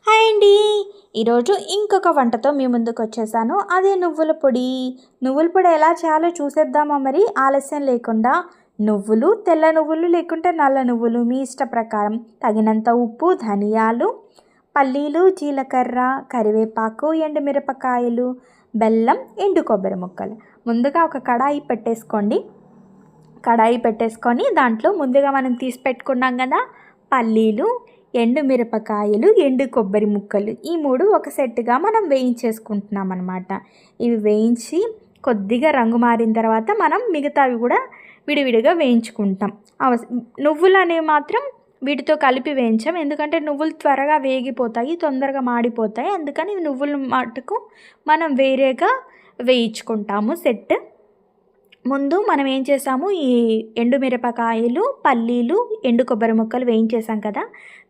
Hi అండి. ఈరోజు ఇంకొక వంటతో మీ ముందుకు వచ్చేసాను. అదే నువ్వుల పొడి. నువ్వుల పొడి ఎలా చేయాలో చూసేద్దామా మరి? ఆలస్యం లేకుండా నువ్వులు, తెల్ల నువ్వులు లేకుంటే నల్ల నువ్వులు మీ ఇష్ట ప్రకారం, తగినంత ఉప్పు, ధనియాలు, పల్లీలు, జీలకర్ర, కరివేపాకు, ఎండుమిరపకాయలు, బెల్లం, ఎండు కొబ్బరి ముక్కలు. ముందుగా ఒక కడాయి పెట్టేసుకొని దాంట్లో ముందుగా మనం తీసి పెట్టుకున్నాం కదా పల్లీలు, ఎండు మిరపకాయలు, ఎండు కొబ్బరి ముక్కలు, ఈ మూడు ఒక సెట్గా మనం వేయించేసుకుంటున్నాం అన్నమాట. ఇవి వేయించి కొద్దిగా రంగు మారిన తర్వాత మనం మిగతావి కూడా విడివిడిగా వేయించుకుంటాం. నువ్వులు అనేవి మాత్రం వీటితో కలిపి వేయించాం, ఎందుకంటే నువ్వులు త్వరగా వేగిపోతాయి, తొందరగా మాడిపోతాయి. అందుకని నువ్వుల మటుకు మనం వేరేగా వేయించుకుంటాము సెట్. ముందు మనం ఏం చేసాము, ఈ ఎండుమిరపకాయలు, పల్లీలు, ఎండు కొబ్బరి ముక్కలు వేయించేసాం కదా,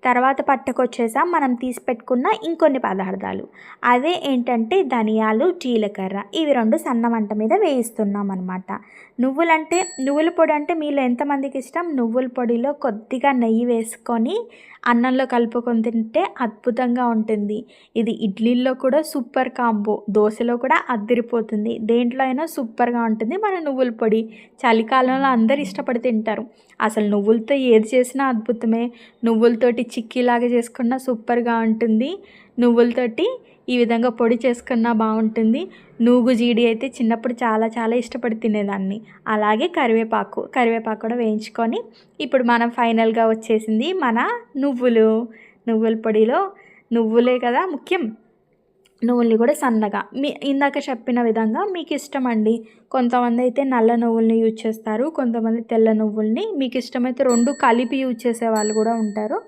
తర్వాత పట్టుకొచ్చేసాం మనం తీసి పెట్టుకున్న ఇంకొన్ని పదార్థాలు. అదే ఏంటంటే ధనియాలు, జీలకర్ర, ఇవి రెండు సన్న మంట మీద వేయిస్తున్నాం అనమాట. నువ్వుల పొడి అంటే మీలో ఎంతమందికి ఇష్టం? నువ్వుల పొడిలో కొద్దిగా నెయ్యి వేసుకొని అన్నంలో కలుపుకొని తింటే అద్భుతంగా ఉంటుంది. ఇది ఇడ్లీల్లో కూడా సూపర్ కాంబో, దోశలో కూడా అద్దిరిపోతుంది, దేంట్లో అయినా సూపర్గా ఉంటుంది మన నువ్వుల పొడి. చలికాలంలో అందరు ఇష్టపడి తింటారు. అసలు నువ్వులతో ఏది చేసినా అద్భుతమే. నువ్వులతోటి చిక్కీలాగా చేసుకున్నా సూపర్గా ఉంటుంది. నువ్వులతోటి ఈ విధంగా పొడి చేసుకున్నా బాగుంటుంది. నూగు జీడి అయితే చిన్నప్పుడు చాలా చాలా ఇష్టపడి తినేదాన్ని. అలాగే కరివేపాకు కూడా వేయించుకొని ఇప్పుడు మనం ఫైనల్గా వచ్చేసింది మన నువ్వుల పొడిలో నువ్వులే కదా ముఖ్యం. నువ్వుల్ని కూడా సన్నగా ఇందాక చెప్పిన విధంగా మీకు ఇష్టం అండి. కొంతమంది అయితే నల్ల నువ్వుల్ని యూజ్ చేస్తారు, కొంతమంది తెల్ల నువ్వుల్ని. మీకు ఇష్టమైతే రెండు కలిపి యూజ్ చేసే వాళ్ళు కూడా ఉంటారు.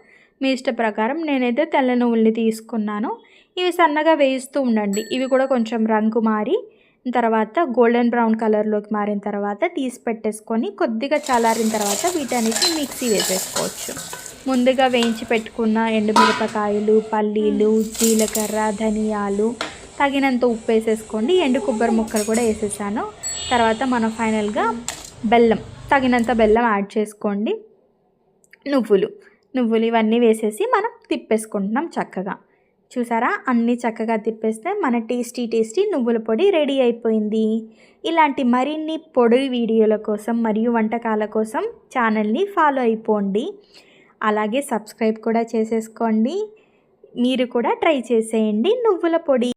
మీ ఇష్ట ప్రకారం. నేనైతే తెల్ల నువ్వుల్ని తీసుకున్నాను. ఇవి సన్నగా వేయిస్తూ ఉండండి. ఇవి కూడా కొంచెం రంగు మారి తర్వాత గోల్డెన్ బ్రౌన్ కలర్లోకి మారిన తర్వాత తీసి పెట్టేసుకొని కొద్దిగా చల్లారిన తర్వాత వీటన్నిటిని మిక్సీ వేసేసుకోవచ్చు. ముందుగా వేయించి పెట్టుకున్న ఎండుమిరపకాయలు, పల్లీలు, జీలకర్ర, ధనియాలు, తగినంత ఉప్పు వేసేసుకోండి. ఎండు కొబ్బరి ముక్కలు కూడా వేసేసాను. తర్వాత మనం ఫైనల్గా తగినంత బెల్లం యాడ్ చేసుకోండి. నువ్వులు ఇవన్నీ వేసేసి మనం తిప్పేసుకుంటున్నాం చక్కగా. చూసారా, అన్నీ చక్కగా తిప్పేస్తే మన టేస్టీ నువ్వుల పొడి రెడీ అయిపోయింది. ఇలాంటి మరిన్ని పొడి వీడియోల కోసం మరియు వంటకాల కోసం ఛానల్ని ఫాలో అయిపోండి. అలాగే సబ్స్క్రైబ్ కూడా చేసేసుకోండి. మీరు కూడా ట్రై చేసేయండి నువ్వుల పొడి.